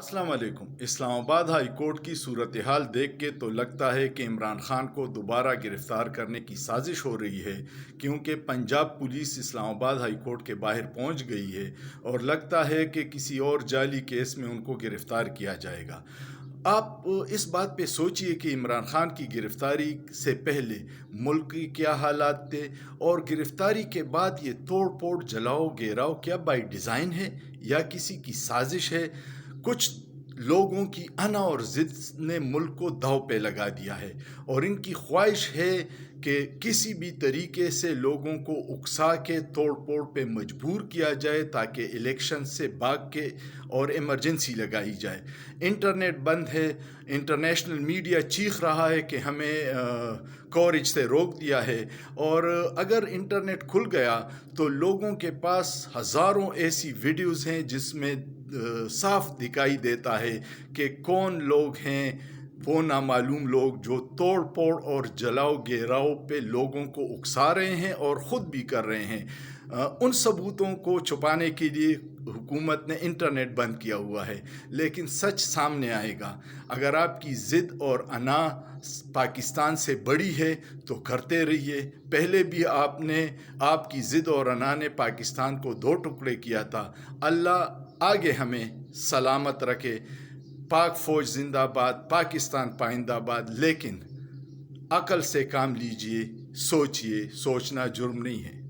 अस्सलाम वालेकुम। Islamabad high court की सूरत हाल देख के तो लगता है कि इमरान खान को दोबारा गिरफ्तार करने की साजिश हो रही है, क्योंकि Punjab police Islamabad high court के बाहर पहुंच गई है और लगता है कि किसी और जाली केस में उनको गिरफ्तार किया जाएगा। आप इस बात पे सोचिए कि इमरान खान की गिरफ्तारी से पहले मुल्क की क्या हालात थे, और गिरफ्तारी के बाद ये तोड़ फोड़ जलाओ घेराव क्या बाय डिज़ाइन है या किसी की साजिश है। कुछ लोगों की अना और ज़िद ने मुल्क को दांव पे लगा दिया है, और इनकी ख्वाहिश है कि किसी भी तरीके से लोगों को उकसा के तोड़ फोड़ पे मजबूर किया जाए ताकि इलेक्शन से भाग के और इमरजेंसी लगाई जाए। इंटरनेट बंद है, इंटरनेशनल मीडिया चीख रहा है कि हमें कवरेज से रोक दिया है, और अगर इंटरनेट खुल गया तो लोगों के पास हज़ारों ऐसी वीडियोज़ हैं जिसमें साफ दिखाई देता है कि कौन लोग हैं वो नामालूम लोग जो तोड़ फोड़ और जलाओ घेराव पे लोगों को उकसा रहे हैं और ख़ुद भी कर रहे हैं। उन सबूतों को छुपाने के लिए हुकूमत ने इंटरनेट बंद किया हुआ है, लेकिन सच सामने आएगा। अगर आपकी ज़िद और अना पाकिस्तान से बड़ी है तो करते रहिए। पहले भी आपकी ज़िद और अना ने पाकिस्तान को दो टुकड़े किया था। अल्लाह आगे हमें सलामत रखे। पाक फ़ौज जिंदाबाद, पाकिस्तान पाइंदाबाद। लेकिन अकल से काम लीजिए, सोचिए, सोचना जुर्म नहीं है।